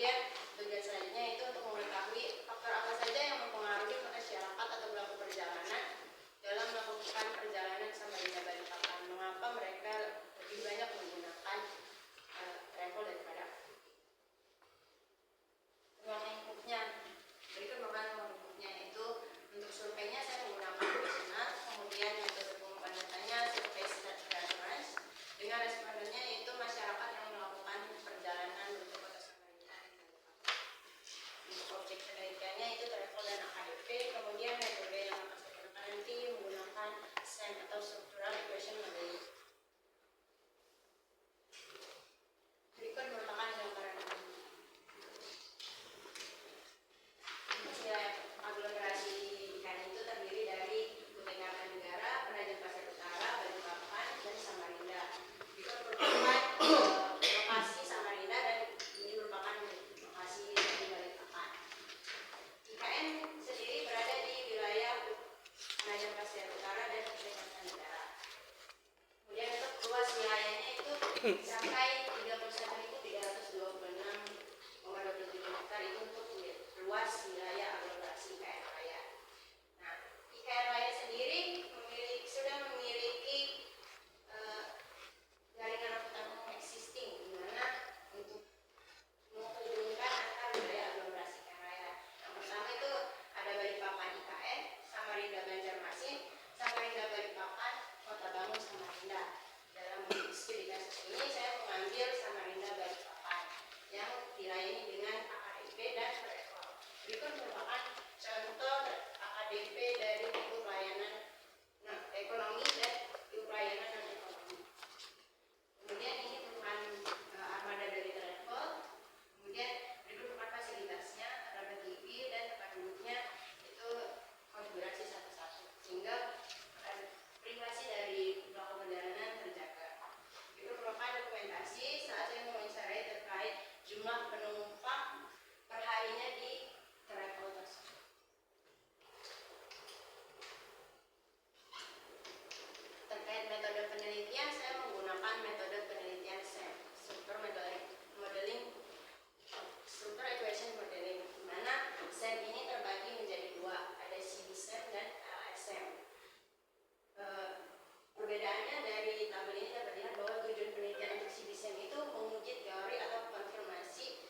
Kemudian tujuan selanjutnya itu untuk mengetahui faktor apa saja yang mempengaruhi masyarakat atau pelaku perjalanan dalam melakukan perjalanan Samarinda Balikpapan. Mengapa mereka lebih banyak menggunakan travel daripada ruang lingkupnya. Berikut merupakan ruang lingkupnya, yaitu untuk surveinya saya menggunakan kuesioner, kemudian metode pengumpulan datanya survei stat reference, dengan respondennya yaitu masyarakat yang melakukan perjalanan menuju kota Samarinda. Untuk objek penelitiannya itu travel dan AKDP, kemudian metode yang akan saya gunakan nanti menggunakan SEM atau Structural Equation Modeling. Berikut merupakan gambaran aglomerasi ikan itu terdiri dari Kutai Kartanegara, Penajam Pasir Utara, Balikpapan, dan Samarinda. Berikut merupakan lokasi Samarinda dan ini merupakan lokasi di Balikpapan. IKN sendiri berada di wilayah Penajam Pasir Utara dan Kutai Kartanegara. Kemudian untuk luas wilayahnya itu sampai 31.326,27 hektar itu untuk luas wilayah aglomerasi IKN Raya. Nah, IKN Raya sendiri sudah memiliki jaringan angkutan umum existing, di mana untuk menghubungkan antar wilayah aglomerasi IKN Raya. Yang pertama itu ada Balikpapan IKN, Samarinda Banjarmasin, Samarinda Balikpapan, Kota Bangun Samarinda. Dalam studi kasus ini saya mengambil Samarinda Balikpapan yang dilayani dengan AKDP dan travel. Berikut merupakan contoh AKDP dari tipe pelayanan ekonomi dan tipe pelayanan non ekonomi. Kemudian ini merupakan armada dari travel. Kemudian berikut merupakan fasilitasnya, armada TV dan tempat duduknya itu konfigurasi satu-satu sehingga privasi dari pelaku perjalanan terjaga. Berikut merupakan dokumentasi saat saya mewawancarai terkait jumlah penumpang perharinya di travel tersebut. Terkait metode penelitian, saya menggunakan metode penelitian SEM, Structural Equation Modeling, di mana SEM ini terbagi menjadi dua, ada CB-SEM dan LSM. Perbedaannya dari tabel ini dapat dilihat bahwa tujuan penelitian untuk CB-SEM itu menguji teori atau konfirmasi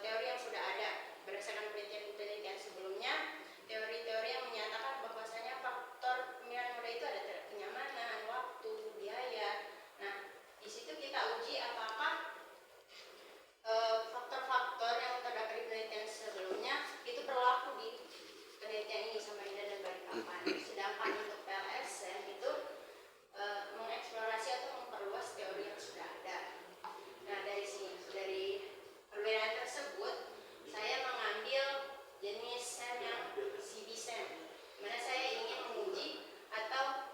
teori yang sudah ada berdasarkan penelitian sebelumnya, teori-teori yang menyatakan bahwasanya faktor pemilihan moda itu ada kenyamanan, waktu, biaya. Nah, di situ kita uji apakah faktor-faktor yang terdapat di penelitian sebelumnya itu berlaku di penelitian ini Samarinda dan Balikpapan. Sedangkan untuk PLSM itu mengeksplorasi atau memperluas teori yang sudah ada. Nah, dari perbedaan tersebut saya mengambil jenis SEM yang CB-SEM, dimana saya ingin menguji atau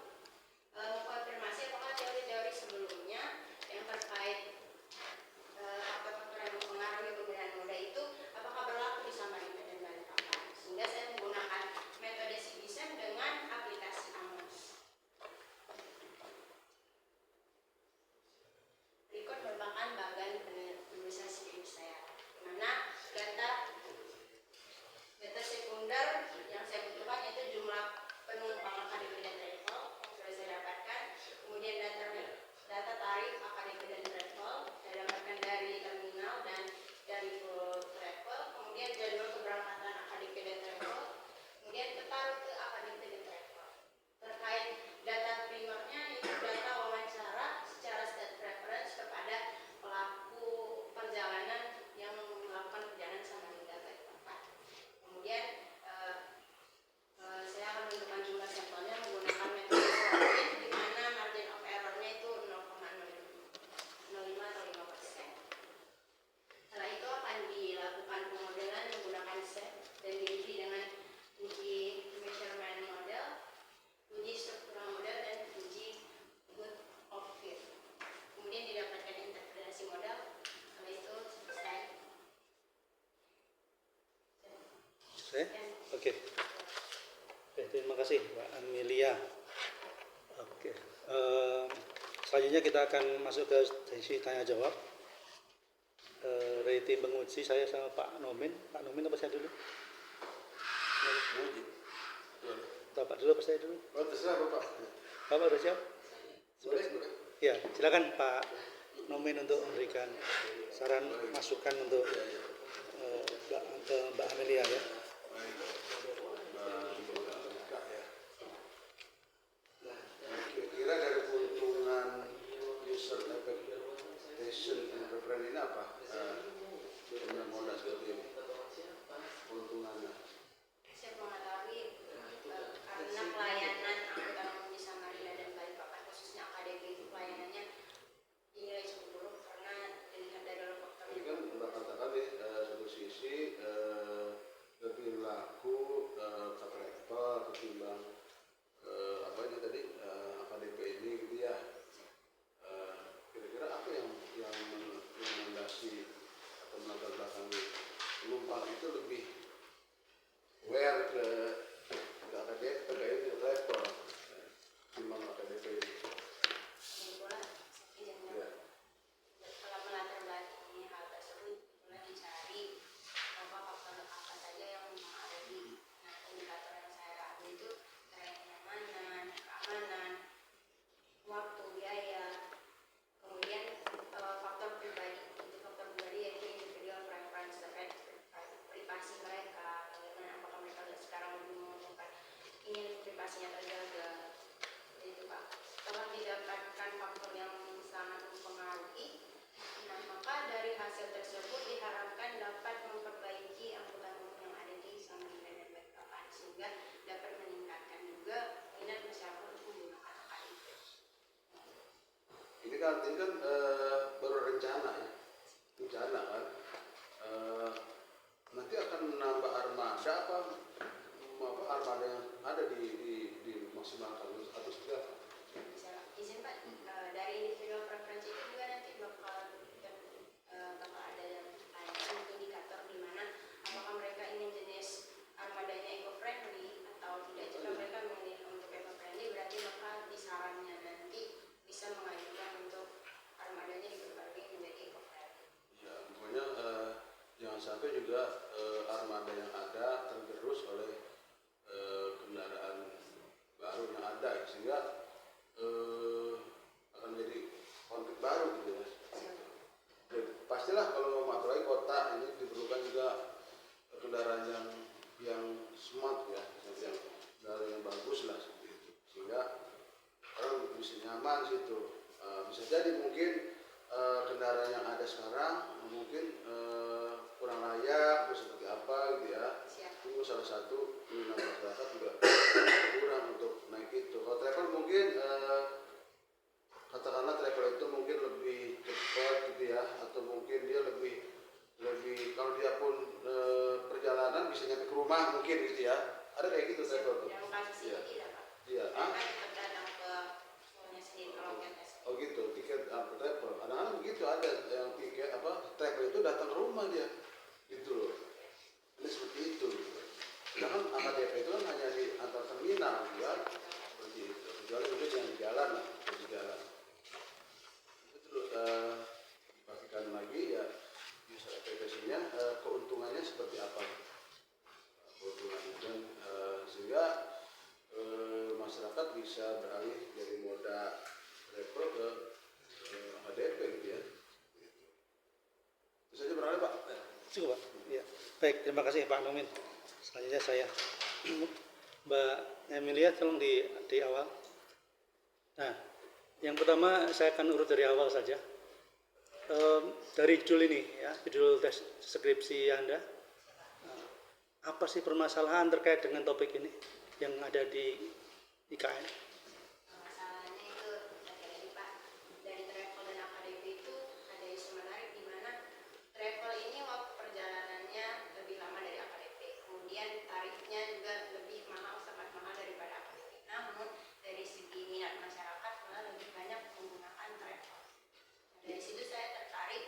mengkonfirmasi apakah teori-teori sebelumnya yang terkait faktor-faktor yang mempengaruhi pemilihan moda itu apakah berlaku di Samarinda dan Balikpapan, sehingga saya menggunakan metode CB-SEM dengan aplikasi AMOS. Berikut merupakan bagian penulisan skrip saya, di mana data sekunder yang saya butuhkan yaitu jumlah penumpang AKDP dan travel yang sudah saya dapatkan, kemudian data tarif AKDP dan travel saya dapatkan dari terminal dan dari travel, kemudian jadwal keberangkatan AKDP dan travel, kemudian peta rute AKDP dan travel. Terkait data primernya itu data wawancara secara stat reference kepada pelaku perjalanan yang melakukan perjalanan Samarinda Balikpapan. Kemudian saya akan menentukan jumlah sampelnya menggunakan metode Sorkin, di mana margin of error-nya itu 0,05 atau 5%. Setelah itu akan dilakukan pemodelan menggunakan SEM dan diuji dengan uji measurement model, uji struktural model, dan uji good of fit. Kemudian didapatkan interpretasi model. Setelah itu selesai. Oke. Terima kasih Mbak Amelia. Oke. Selanjutnya kita akan masuk ke sesi tanya jawab. dari tim penguji saya sama Pak Nomin. Pak Nomin apa saya dulu? Muji. Boleh. Bapak dulu apa saya dulu? Oh, terserah Bapak. Bapak udah siap? Boleh, boleh. Ya, silakan Pak Nomin untuk memberikan saran masukan untuk Mbak Amelia ya. Baik. Buka ya. Kira-kira dari keuntungan user expectation and preference ini apa? Dengan modal seperti ini. Keuntungannya. Saya mengetahui karena pelayanan angkutan umum di Samarinda dan Balikpapan khususnya AKDP itu pelayanannya dinilai cukup buruk karena dilihat dari faktor Ini kan Mbak katakan nih, satu sisi lebih laku ke travel ketimbang apa ini tadi AKDP ini gitu ya. Kira-kira apa yang mendasari atau melatar belakangi penumpang itu lebih aware ke AKDP terkait dengan travel ketimbang AKDP ini. pula Ya. kalau melatar belakangi hal tersebut mulai dicari apa faktor apa saja yang mempengaruhi. Nah, indikator yang saya ambil itu kayak kenyamanan, keamanan, waktu, biaya, kemudian faktor pribadi. Itu faktor pribadi yaitu individual preference terkait privasi mereka, bagaimana apakah mereka sekarang lebih menguntungkan ingin privasinya terjaga. Itu Pak. Setelah didapatkan faktor yang sangat mempengaruhi, nah maka dari hasil tersebut diharapkan dapat memperbaiki angkutan umum yang ada di Samarinda dan Balikpapan sehingga dapat meningkatkan juga minat masyarakat untuk menggunakan AKDP. Ini kan baru rencana ya, rencana kan. Nanti akan menambah armada apa armada yang ada dimaksimalkan atau seperti apa? Bisa izin Pak, dari individual preference itu juga nanti bakal ada indikator di mana apakah mereka ingin jenis armadanya eco-friendly atau tidak. Jika mereka memilih untuk eco-friendly berarti maka di sarannya nanti bisa mengajukan untuk armadanya diperbarui menjadi eco-friendly. Ya, pokoknya jangan sampai juga armada yang ada tergerus oleh kendaraan baru yang ada ya, sehingga akan jadi konflik baru gitu ya. Ya, pastilah kalau apalagi kota ini diperlukan juga kendaraan yang smart ya, yang kendaraan yang bagus lah seperti itu, sehingga orang bisa nyaman situ. Bisa jadi mungkin kendaraan yang ada sekarang mungkin kurang layak atau seperti apa gitu ya. Itu salah satu minat masyarakat juga kurang untuk naik itu. Kalau travel mungkin katakanlah travel itu mungkin lebih cepat gitu ya, atau mungkin dia lebih kalau dia pun perjalanan bisa nyampe ke rumah mungkin gitu ya. Ada kayak gitu travel tuh. Dalam kasus ini tidak Pak. Iya. Mereka tetap datang ke semuanya sendiri kalau tes. Oh gitu, tiket travel. Kadang-kadang begitu ada yang tiket travel itu datang ke rumah dia, gitu loh. Ini seperti itu. Sedangkan AKDP itu kan hanya di antar terminal, ya, seperti itu. Kecuali mungkin yang di jalan lah, di jalan. Itu dipastikan lagi ya user aplikasinya keuntungannya seperti apa, keuntungannya dan sehingga masyarakat bisa beralih dari moda travel ke AKDP gitu ya. Itu saja beralih Pak. Cukup Pak. Ya. Baik, terima kasih Pak Nomin. Selanjutnya saya Mbak Emilia tolong di awal. Nah, yang pertama saya akan urut dari awal saja. Dari judul ini ya, judul tes skripsi Anda. Apa sih permasalahan terkait dengan topik ini yang ada di IKN? Masalahnya itu tadi Pak, dari travel dan AKDP itu ada isu menarik di mana travel ini waktu perjalanannya lebih lama dari AKDP, kemudian tarifnya juga lebih mahal, sangat mahal daripada AKDP. Namun dari segi minat masyarakat malah lebih banyak menggunakan travel. Nah, dari situ saya tertarik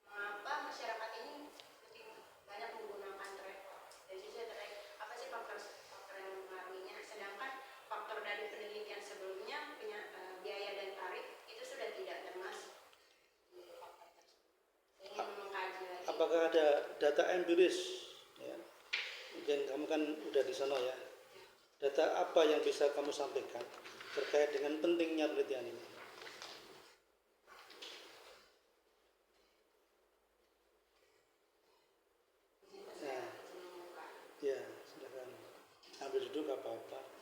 mengapa masyarakat ini lebih banyak menggunakan travel. Dari situ saya tertarik apa sih faktor yang mempengaruhinya, sedangkan faktor dari penelitian apakah ada data empiris? Ya. Mungkin kamu kan udah di sana ya. Data apa yang bisa kamu sampaikan terkait dengan pentingnya penelitian ini? Nah, ya, silakan. Ambil duduk apa-apa.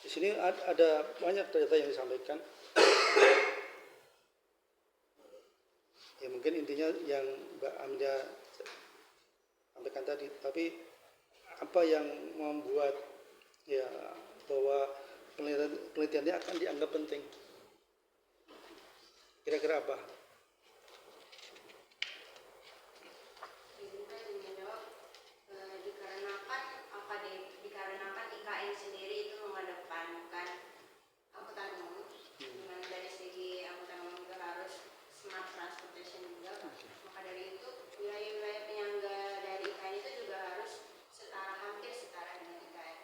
Di sini ada banyak data yang disampaikan. Ya mungkin intinya yang Mbak Amda sampaikan tadi, tapi apa yang membuat ya bahwa penelitiannya akan dianggap penting? Kira-kira apa? Dikarenakan IKN sendiri itu mengedepankan angkutan umum, dengan dari segi angkutan umum juga harus smart transportation juga. Maka dari itu wilayah-wilayah penyangga dari IKN itu juga harus hampir setara dengan IKN.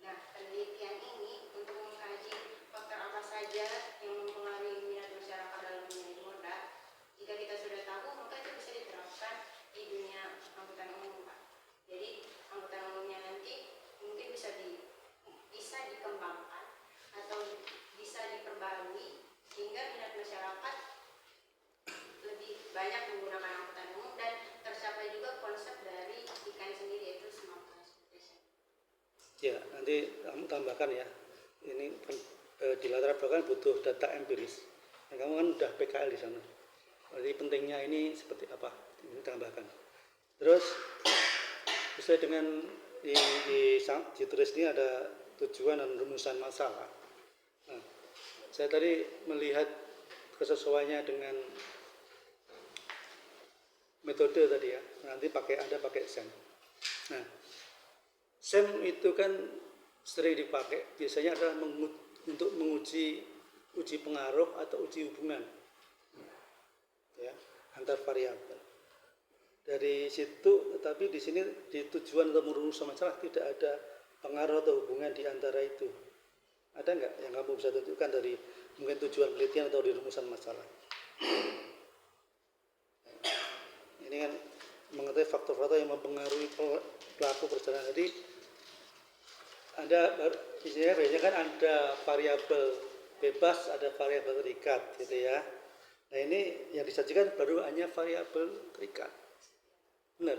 Nah, penelitian ini untuk mengkaji faktor apa saja yang mempengaruhi minat masyarakat dalam memilih moda. Jika kita sudah tahu, maka itu bisa diterapkan di dunia angkutan umum, Pak. Jadi angkutan umumnya nanti mungkin bisa dikembangkan atau bisa diperbarui sehingga minat masyarakat lebih banyak menggunakan angkutan umum dan tercapai juga konsep dari IKN sendiri, yaitu smart transportation. Ya, nanti kamu tambahkan ya. Ini kan di latar belakang butuh data empiris. Nah, kamu kan udah PKL di sana. Jadi pentingnya ini seperti apa? Ini tambahkan. Terus sesuai dengan di tulis ini ada tujuan dan rumusan masalah. Nah, saya tadi melihat kesesuaiannya dengan metode tadi ya. Nanti Anda pakai SEM. Nah, SEM itu kan sering dipakai biasanya adalah untuk menguji pengaruh atau uji hubungan ya antar variabel. Dari situ, tetapi di sini di tujuan untuk merumuskan masalah tidak ada pengaruh atau hubungan di antara itu. Ada nggak yang kamu bisa tunjukkan dari mungkin tujuan penelitian atau di rumusan masalah? Ini kan mengetahui faktor-faktor yang mempengaruhi pelaku perjalanan. Jadi biasanya kan ada variabel bebas, ada variabel terikat, gitu ya. Nah ini yang disajikan baru hanya variabel terikat. Benar.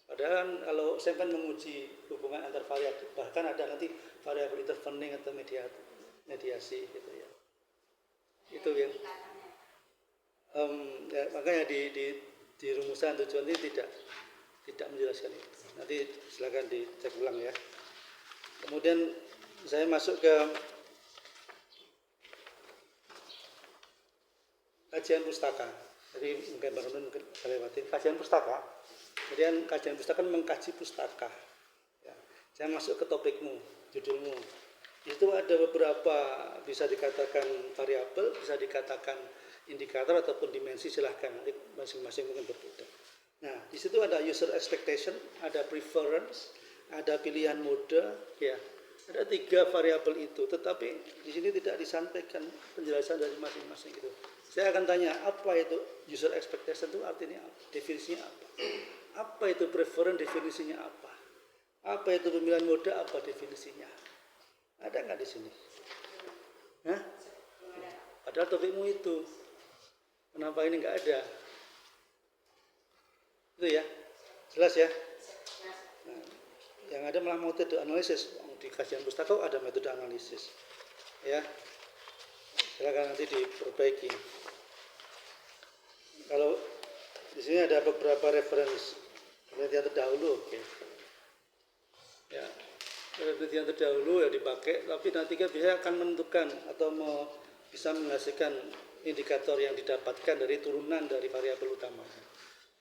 Padahal kalau saya kan menguji hubungan antar variabel, bahkan ada nanti variabel intervening atau mediasi, gitu ya. Itu yang ya, makanya di rumusan tujuan ini tidak menjelaskan itu. Nanti silakan dicek ulang ya. Kemudian saya masuk ke kajian pustaka. Jadi mungkin Bang Nun lewatin kajian pustaka. Kemudian kajian pustaka mengkaji pustaka. Ya. Saya masuk ke topikmu, judulmu. Itu ada beberapa bisa dikatakan variabel, bisa dikatakan indikator ataupun dimensi, silahkan nanti masing-masing mungkin berbeda. Nah, di situ ada user expectation, ada preference, ada pilihan mode, ya. Ada 3 variabel itu, tetapi di sini tidak disampaikan penjelasan dari masing-masing itu. Saya akan tanya, apa itu user expectation itu artinya apa? Definisinya apa? Apa itu preference, definisinya apa? Apa itu pemilihan mode, apa definisinya? Ada nggak di sini? Hah? Padahal topikmu itu. Kenapa ini nggak ada? Itu ya, jelas ya? Nah, yang ada malah metode analisis. Di kajian pustaka ada metode analisis. Ya, silakan nanti diperbaiki. Kalau di sini ada beberapa referensi penelitian terdahulu, oke. Ya, penelitian terdahulu ya dipakai, tapi nanti kan bisa akan menentukan atau bisa menghasilkan indikator yang didapatkan dari turunan dari variabel utama.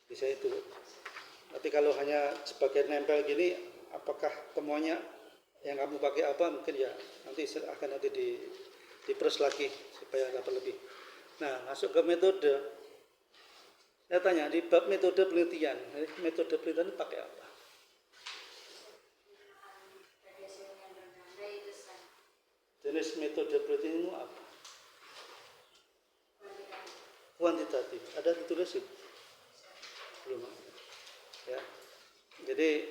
Bisa itu. Tapi kalau hanya sebagai nempel gini, apakah temuannya yang kamu pakai apa? Mungkin ya nanti akan diperes lagi supaya dapat lebih. Nah, masuk ke metode. Saya tanya di bab metode penelitian, metode penelitian pakai apa? Jenis metode penelitian itu apa? Kuantitatif. Ada ditulis itu? Belum ada. Ya. Jadi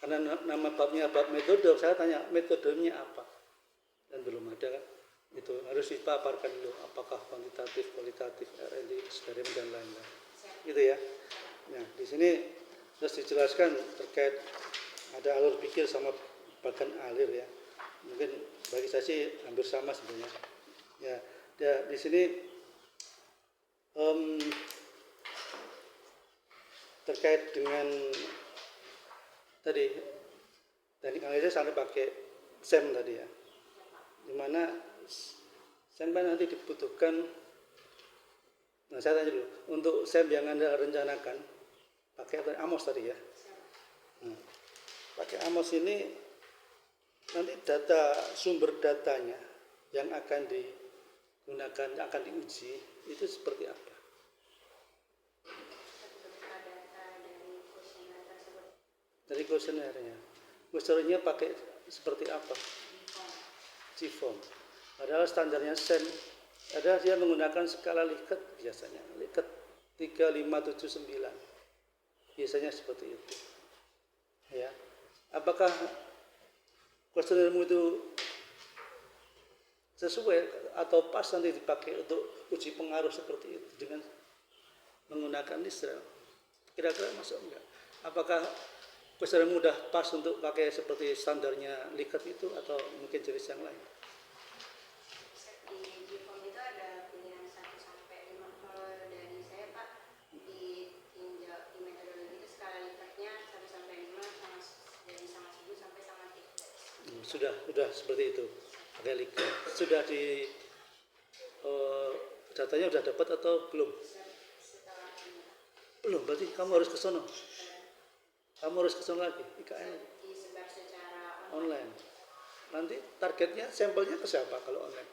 karena nama babnya bab metode, saya tanya metodenya apa? Dan belum ada kan? Itu harus dipaparkan dulu apakah kuantitatif, kualitatif, R&D, eksperimen dan lain-lain. Gitu ya. Nah, di sini harus dijelaskan terkait ada alur pikir sama bagan alir ya. Mungkin bagi saya sih hampir sama sebenarnya. Ya, di sini terkait dengan tadi teknik analisis sampai pakai SEM tadi ya, dimana SEM nanti dibutuhkan. Nah, saya tanya dulu untuk SEM yang Anda rencanakan pakai AMOS tadi ya. Nah, pakai AMOS ini nanti data sumber datanya yang akan digunakan, akan diuji itu seperti apa? Dari kuesionernya. Kuesionernya pakai seperti apa? GFOAM. Padahal standarnya SEM, ada dia menggunakan skala Likert biasanya. Likert 3579. Biasanya seperti itu. Ya. Apakah kuesionermu itu sesuai atau pas nanti dipakai untuk uji pengaruh seperti itu dengan menggunakan Lisrel? Kira-kira masuk enggak? Apakah kuesioner mudah pas untuk pakai seperti standarnya Likert itu atau mungkin jenis yang lain? Di GFOAM itu ada pilihan 1 sampai 5. Kalau dari saya Pak, di metodologi itu skala Likertnya 1 sampai 5 sama dari sama 10 sampai sama 13. Sudah seperti itu pakai Likert. Sudah di datanya sudah dapat atau belum? Setelah ini Belum, berarti kamu harus ke sono. Kamu harus ke sono lagi, IKN disebar secara online. Nanti targetnya sampelnya ke siapa kalau online?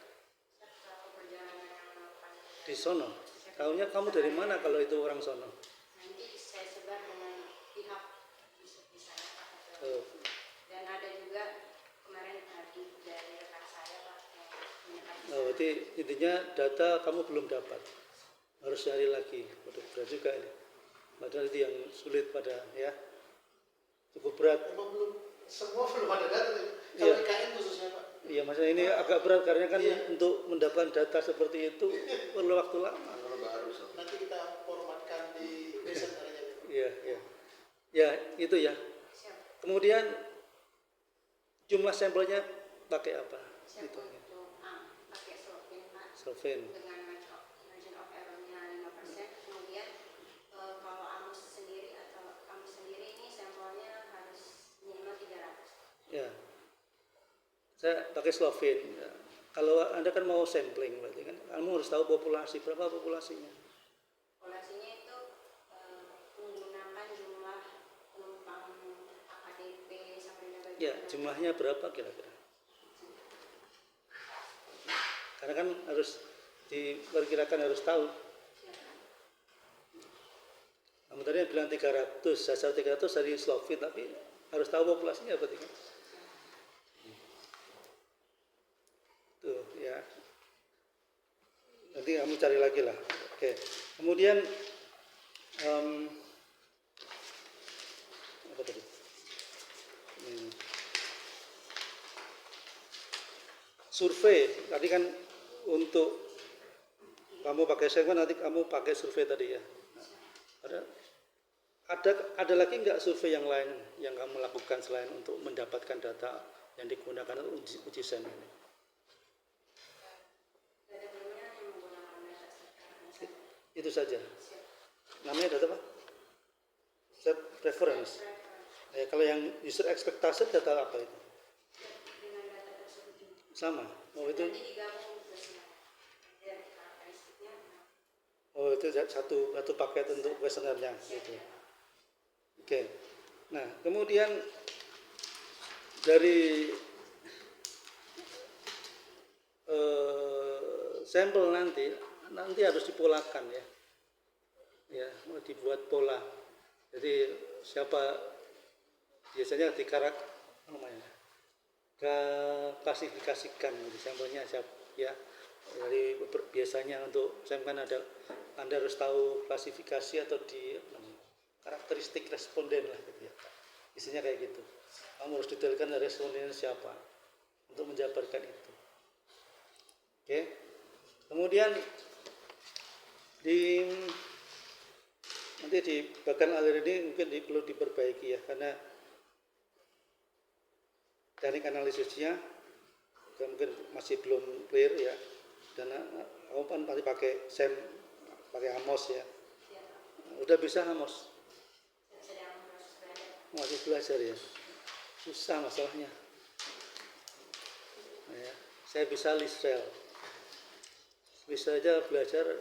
satu perjalanan yang melakukan. Di sono. Tahunya kamu dari mana kalau itu orang sono? Nanti saya sebar dengan pihak di sana Pak. Oh, Dan ada juga kemarin dari rekan saya Pak yang mendekati. berarti intinya data kamu belum dapat. Harus cari lagi. Waduh, berat juga ini. Padahal itu yang sulit pada ya. Cukup berat. Emang semua belum ada data nih. Iya. Kalau IKN khususnya Pak. Iya, maksudnya ini agak berat karena kan Iya. untuk mendapatkan data seperti itu perlu waktu lama. Kalau baru sama. Nanti kita formatkan di riset aja. Iya. Ya, itu ya. Siap. Kemudian jumlah sampelnya pakai apa? Siap Itu. untuk pakai Slovin Pak. Solvent. Dengan margin of error-nya 5%. Kemudian kalau AMOS sendiri ini sampelnya harus minimal 300. Ya. Saya pakai Slovin. Ya. Kalau Anda kan mau sampling berarti kan kamu harus tahu populasi, berapa populasinya. Populasinya itu menggunakan jumlah penumpang AKDP sampai dengan Ya, jumlahnya berapa kira-kira? Karena kan harus diperkirakan, harus tahu. Kamu tadi bilang 300, dasar 300 dari Slovin, tapi harus tahu populasinya berarti kan? Tuh ya. Nanti kamu cari lagi lah. Oke. Kemudian apa tadi? Survei tadi kan untuk kamu pakai segmen, nanti kamu pakai survei tadi ya. Ada lagi nggak survei yang lain yang kamu lakukan selain untuk mendapatkan data yang digunakan untuk uji SEM ini? data primernya yang menggunakan data set Itu saja. Namanya data apa? Set reference. Kalau yang user expectation data apa itu? dengan data tersebut juga. Sama. Nanti digabung terus dan karakteristiknya. Itu satu paket untuk kuesionernya gitu. Oke. Nah, kemudian dari sampel nanti harus dipolakan ya. ya dibuat pola. Jadi siapa biasanya klasifikasikan gitu. Sampelnya siapa ya. Dari biasanya untuk SEM kan ada, Anda harus tahu klasifikasi atau di karakteristik responden lah gitu ya. Isinya kayak gitu. Kamu harus detailkan responden siapa untuk menjabarkan itu. Oke. Kemudian nanti di bagian alir ini mungkin perlu diperbaiki ya, karena teknik analisisnya mungkin masih belum clear ya. Dan kamu kan pasti pakai SEM, pakai Amos ya. Udah bisa Amos? Sedang proses belajar. Masih belajar ya. Susah masalahnya. Ya, saya bisa Lisrel. Bisa aja belajar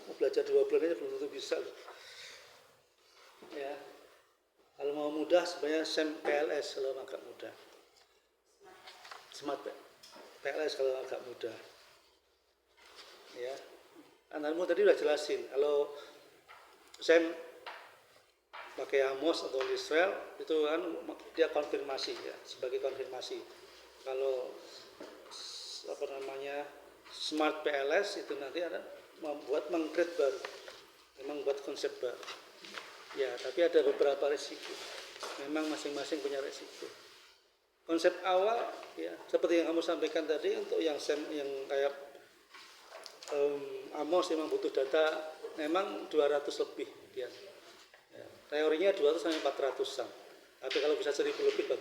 2 bulan aja belum tentu bisa. Ya. Kalau mau mudah sebenarnya SEM PLS kalau agak mudah. Smart PLS kalau agak mudah. Ya, anakmu tadi udah jelasin kalau SEM pakai Amos atau Lisrel itu kan dia konfirmasi ya, sebagai konfirmasi. Kalau Smart PLS itu nanti ada meng-create baru, memang buat konsep baru. Ya, tapi ada beberapa resiko. Memang masing-masing punya resiko. Konsep awal ya seperti yang kamu sampaikan tadi, untuk yang SEM yang kayak Amos memang butuh data memang 200 lebih dia. Ya, teorinya 200 sampai 400-an. Tapi kalau bisa 1000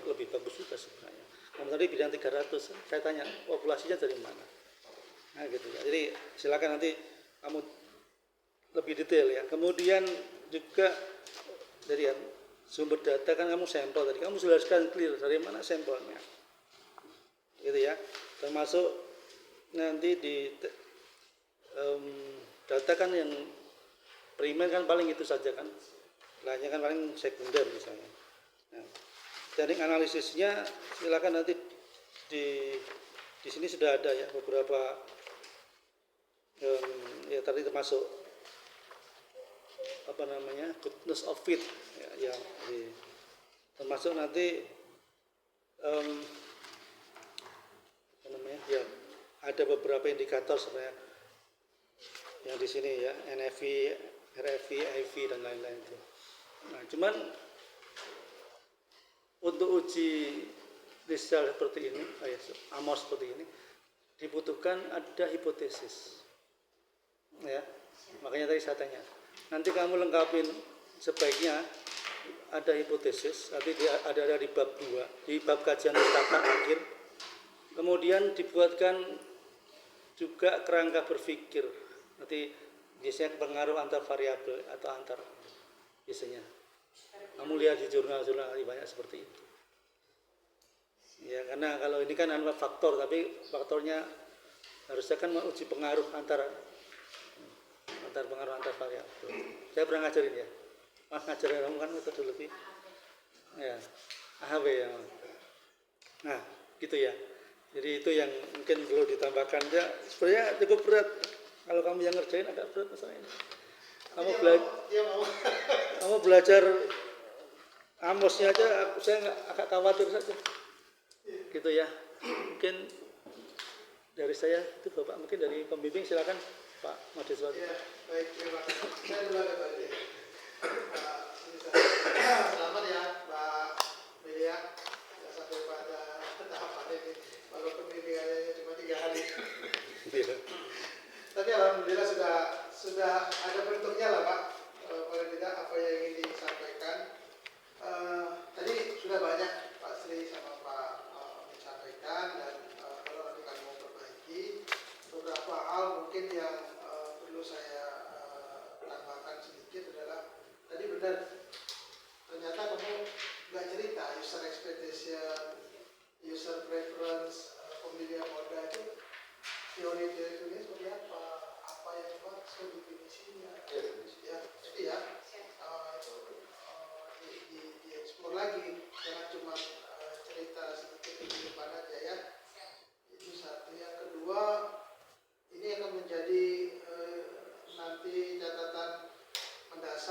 lebih bagus juga sebenarnya. Kamu tadi bilang 300, saya tanya populasinya dari mana? Nah gitu ya. Jadi silakan nanti kamu lebih detail ya. Kemudian juga dari sumber data kan kamu sampel tadi, kamu jelaskan clear dari mana sampelnya. Gitu ya. Termasuk nanti di data kan yang primer kan paling itu saja kan, lainnya kan paling sekunder misalnya. Nah, teknik analisisnya silakan nanti di sini sudah ada ya beberapa ya tadi termasuk goodness of fit ya, termasuk nanti ya ada beberapa indikator sebenarnya yang di sini ya, NFV, RFV, IV dan lain-lain itu. Nah, cuman untuk uji Lisrel seperti ini, Amos seperti ini, dibutuhkan ada hipotesis. Ya, makanya tadi saya tanya. Nanti kamu lengkapin sebaiknya ada hipotesis, nanti ada di bab 2, di bab kajian pustaka akhir. Kemudian dibuatkan juga kerangka berpikir. Nanti biasanya pengaruh antar variabel atau antar biasanya. Kamu lihat di jurnal-jurnal banyak seperti itu. Ya, karena kalau ini kan faktor, tapi faktornya harusnya kan menguji pengaruh antar pengaruh antar variabel. Saya pernah ngajarin ya. Mas ngajarin kamu kan metodologi. Ya, AHB ya. Nah, gitu ya. Jadi itu yang mungkin perlu ditambahkan ya. Sebenarnya cukup berat. Kalau kamu yang ngerjain agak berat masalah ini. Kamu belajar Amosnya aja, saya agak khawatir saja. Gitu ya. Mungkin dari saya itu Bapak, mungkin dari pembimbing silakan Pak Madiswati. Ya, baik, terima kasih. Saya dulu ada tadi. Selamat ya Pak Melia, ya, sampai pada tahapan ini. Walaupun pembimbingannya cuma 3 hari. Tapi alhamdulillah sudah ada bentuknya lah Pak. Paling tidak apa yang ingin disampaikan. Tadi sudah banyak Pak Sri sama Pak disampaikan, dan kalau nanti kami mau perbaiki beberapa hal mungkin yang perlu saya tambahkan sedikit adalah tadi benar, ternyata kamu nggak cerita user expectation, user preference, pemilihan moda itu teori-teorinya seperti apa yang dimaksud, definisinya ya. Jadi ya itu dieksplor lagi, jangan cuma cerita sedikit di depan aja ya. Itu satu. Yang kedua, ini akan menjadi nanti catatan mendasar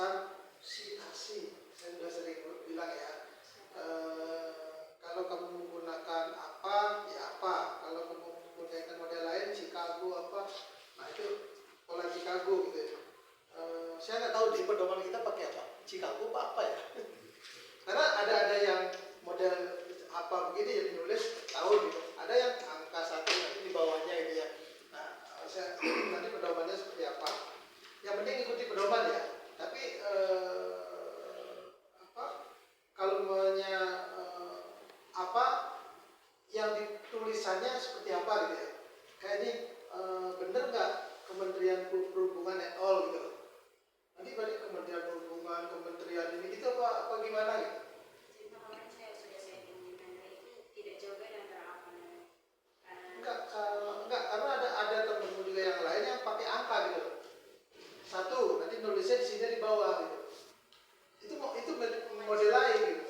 begini jadi nulis tahun gitu. Ada yang angka 1 nanti di bawahnya gitu ya. Nah, saya nanti pedomannya seperti apa. Yang penting ikuti pedoman ya. Tapi apa kalau namanya apa yang ditulisannya seperti apa gitu ya. Kayak ini bener nggak Kementerian Perhubungan at all gitu. Nanti berarti Kementerian Perhubungan, Kementerian ini gitu apa gimana gitu. Kemarin saya pinjamkan itu tidak jauh beda antara apa namanya. Enggak, karena ada temenmu juga yang lain yang pakai angka gitu. 1, nanti nulisnya di sini di bawah gitu. Itu model lain gitu.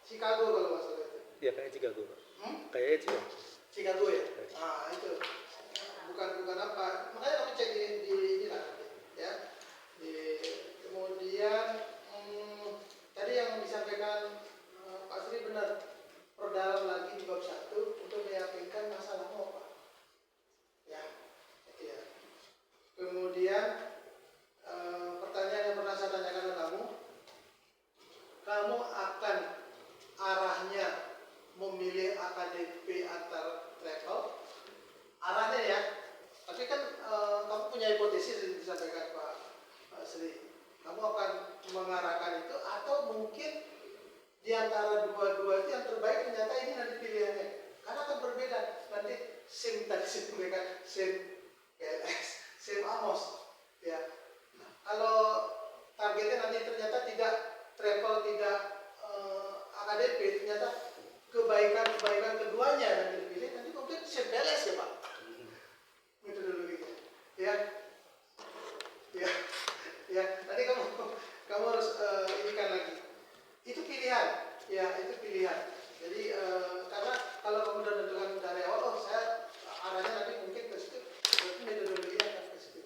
Chicago kalau nggak salah itu. Ya kayak Chicago. Kayaknya juga. Chicago ya. Nah itu bukan apa. Makanya kamu cek di ini lah, ya. Kemudian tadi yang disampaikan Pak Sri benar. Perdalam lagi di bab 1 untuk meyakinkan masalahmu apa. Ya, itu ya. Kemudian pertanyaan yang pernah saya tanyakan ke kamu akan arahnya memilih AKDP antar travel, arahnya ya. Tapi kan kamu punya hipotesis yang disampaikan Pak Sri. Kamu akan mengarahkan itu atau mungkin di antara dua-dua itu yang terbaik ternyata ini nanti pilihannya. Karena akan berbeda nanti SIM tadi mereka SIM PLX, SIM Amos, ya. Nah, kalau targetnya nanti ternyata tidak travel, tidak AKDP, ternyata kebaikan keduanya nanti dipilih, nanti mungkin SIM PLX ya Pak. Metodologinya, ya, ya. Nanti kamu harus inikan lagi. Itu pilihan, ya itu pilihan. Jadi karena kalau kamu sudah menentukan dari awal, saya arahnya nanti mungkin ke situ, berarti metodologinya akan ke situ.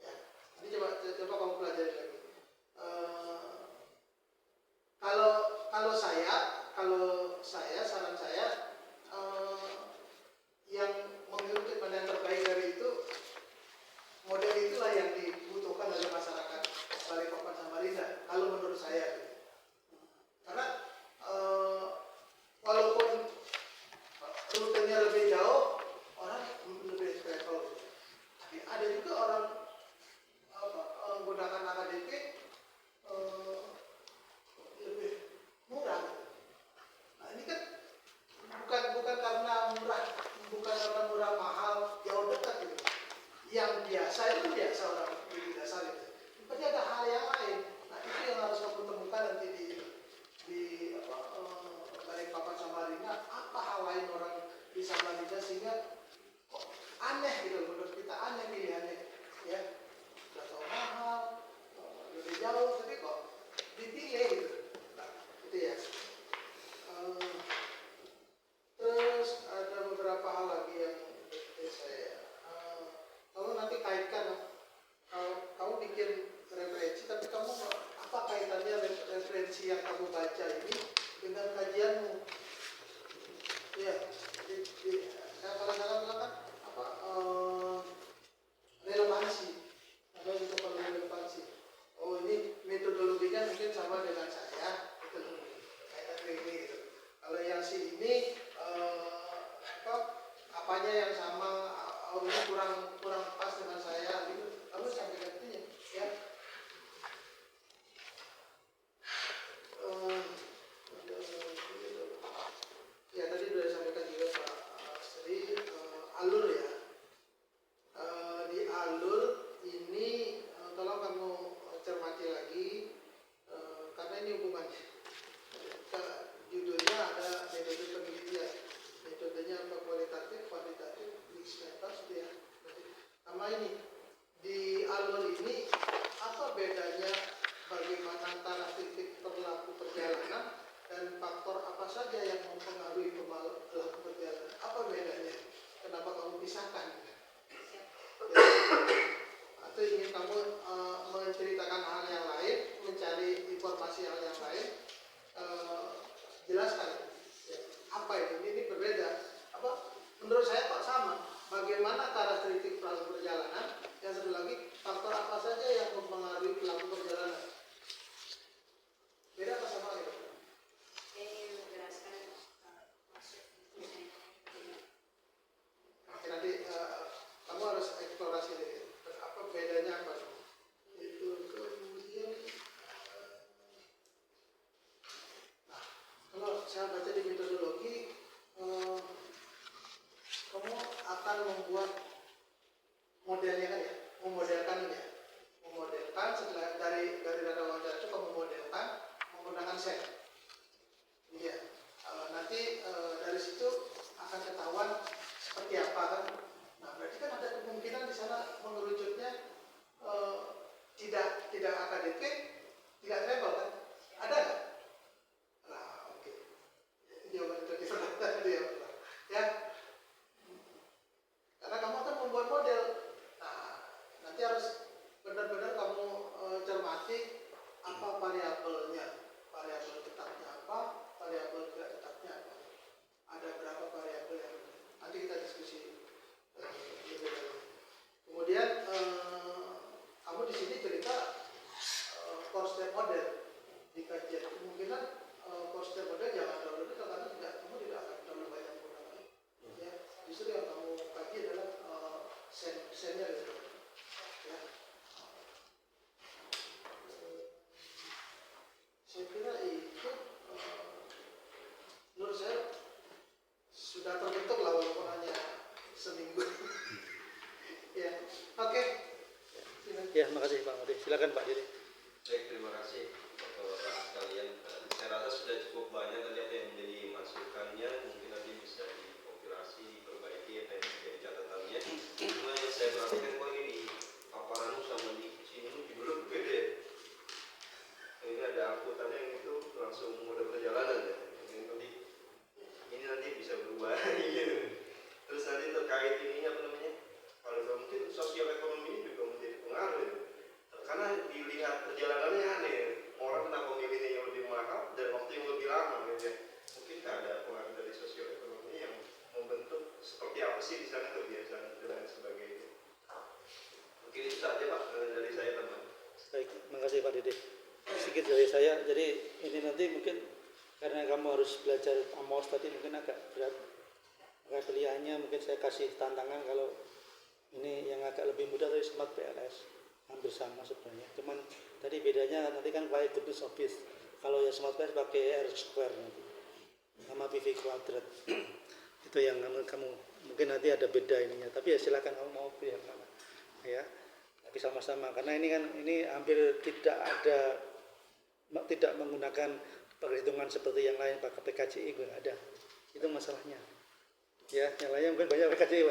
Ya, nanti coba kamu pelajari lagi. Kalau saya saran saya yang mengikuti mana yang terbaik dari itu, model itulah yang dibutuhkan oleh masyarakat Balikpapan Samarinda. Kalau menurut saya. Karena walaupun rutenya lebih jauh, orang lebih travel. Tapi ada juga orang menggunakan AKDP lebih murah. Nah ini kan bukan karena murah mahal, jauh dekat gitu. Yang biasa itu biasa orang di dasar itu. Tapi ada hal yang lain. Nah itu yang harus kamu temukan nanti di Balikpapan Samarinda. Apa hal lain orang di Samarinda sehingga kok aneh gitu, menurut kita aneh pilihannya, ya. Sudah tahu mahal, lebih jauh, tapi kok dipilih gitu. Nah, itu ya. Terus ada beberapa hal lagi yang saya kamu nanti kaitkan, kamu bikin referensi, tapi kamu apa kaitannya referensi yang kamu baca ini dengan kajianmu? Ya, saya kadang-kadang bilang kan apa relevansi, ada yang perlu relevansi. Oh ini metodologinya mungkin sama dengan saya, itu kaitan ini gitu. Kalau yang si ini apanya yang sama, ini kurang pas dengan saya gitu. Kamu sampaikan itu ya. model di kajian. Kemungkinan poster model jangan terlalu detail karena kamu tidak akan terlalu banyak menggunakan. Ya, justru yang kamu kaji adalah sennya gitu. Ya. Saya kira itu menurut saya sudah terbentuk lah walaupun hanya seminggu. Ya, oke. Ya, makasih Pak Made. Silakan Pak Diri. Baik, terima kasih Bapak-Bapak sekalian. Saya rasa sudah cukup banyak tadi apa yang menjadi masukannya, mungkin nanti bisa dikompilasi, diperbaiki apa yang menjadi catatannya. Cuma yang saya perhatikan kok ini di paparan sama di sini judulnya berbeda. Ini ada angkutannya yang itu langsung mode perjalanan ya. Ini nanti bisa berubah. Terus nanti terkait ini apa namanya? Kalau mungkin sosial ekonomi ini juga menjadi pengaruh ya. Karena dilihat perjalanannya aneh, orang kenapa milihnya yang lebih mahal dan waktu yang lebih lama gitu ya. Mungkin ada pengaruh dari sosial ekonomi yang membentuk seperti apa sih di sana kebiasaan dan sebagainya. Mungkin itu saja Pak dari saya teman. Baik, makasih Pak Dede. Sedikit dari saya, jadi ini nanti mungkin karena kamu harus belajar Amos tadi mungkin agak berat. Maka pilihannya mungkin saya kasih tantangan kalau ini yang agak lebih mudah dari Smart PLS. Hampir sama sebenarnya. Cuman tadi bedanya nanti kan pakai goodness office. Kalau yang Smart PLS pakai R square nanti. Sama PV kuadrat. Itu yang kamu mungkin nanti ada beda ininya. Tapi ya silakan kamu mau pilih yang mana. Ya. Tapi sama-sama karena ini hampir tidak menggunakan perhitungan seperti yang lain pakai PKCI nggak ada. Itu masalahnya. Ya, yang lainnya mungkin banyak PKCI.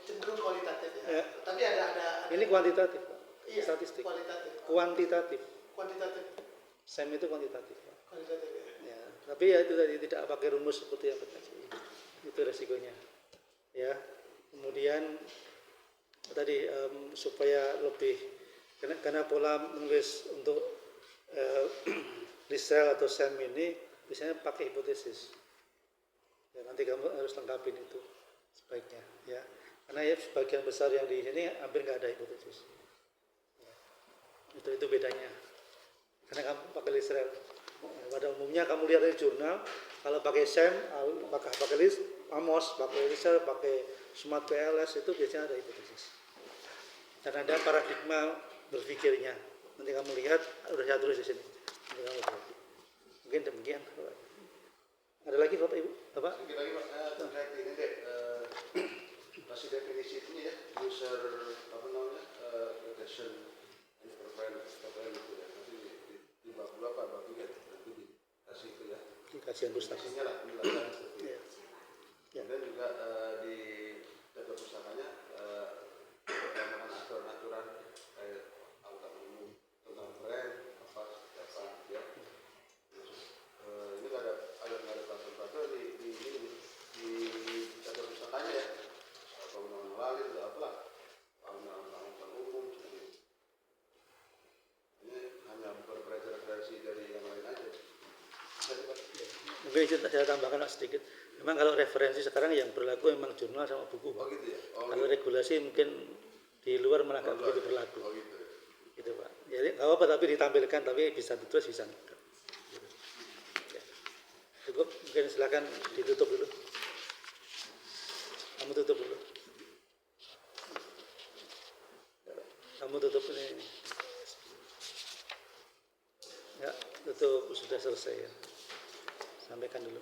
Cenderung kualitatif ya. Tapi ada Ini kuantitatif, Pak. Iya, Statistik. kuantitatif. Kuantitatif. SEM itu kuantitatif, Pak. Kualitatif ya. Ya, tapi ya itu tadi tidak pakai rumus seperti yang PKCI. Itu resikonya. Ya. Kemudian tadi supaya lebih karena pola menulis untuk Lisrel atau SEM ini biasanya pakai hipotesis. Ya, nanti kamu harus lengkapin itu sebaiknya, ya. Karena ya sebagian besar yang di sini hampir nggak ada hipotesis. Ya. Itu bedanya. Karena kamu pakai Lisrel. Pada umumnya kamu lihat dari jurnal, kalau pakai SEM, pakai Amos, pakai Lisrel, pakai Smart PLS itu biasanya ada hipotesis. Dan ada paradigma berpikirnya. Nanti kamu lihat, udah saya tulis di sini. Nanti kamu lihat. Mungkin demikian. Ada lagi Bapak Ibu? Bapak? Sedikit lagi Pak, terkait ini deh, kasih definisi ini ya, user apa namanya, location and profile itu ya, nanti di bab 2 apa bab 3 nanti dikasih itu ya. Di kajian pustaka. Isinya lah, penjelasan seperti itu. Ya. Ya. Kemudian juga di data pustakanya perkembangan aturan-aturan kayak angkutan umum tentang brand apa ya. Ini nggak ada peraturan di data pustakanya ya. Undang-undang lalu atau apalah, undang-undang umum. Ini hanya berpreferensi dari yang lain aja. Mungkin saya tambahkan sedikit. Memang kalau referensi sekarang yang berlaku memang jurnal sama buku. Oh gitu ya. Kalau regulasi mungkin di luar malah nggak begitu berlaku. Oh gitu. Gitu Pak. Jadi nggak apa-apa tapi ditampilkan, tapi bisa ditulis bisa enggak. Ya. Cukup, mungkin silakan ditutup dulu. Kamu tutup dulu. Kamu tutup ini. Ya, tutup sudah selesai ya. Sampaikan dulu.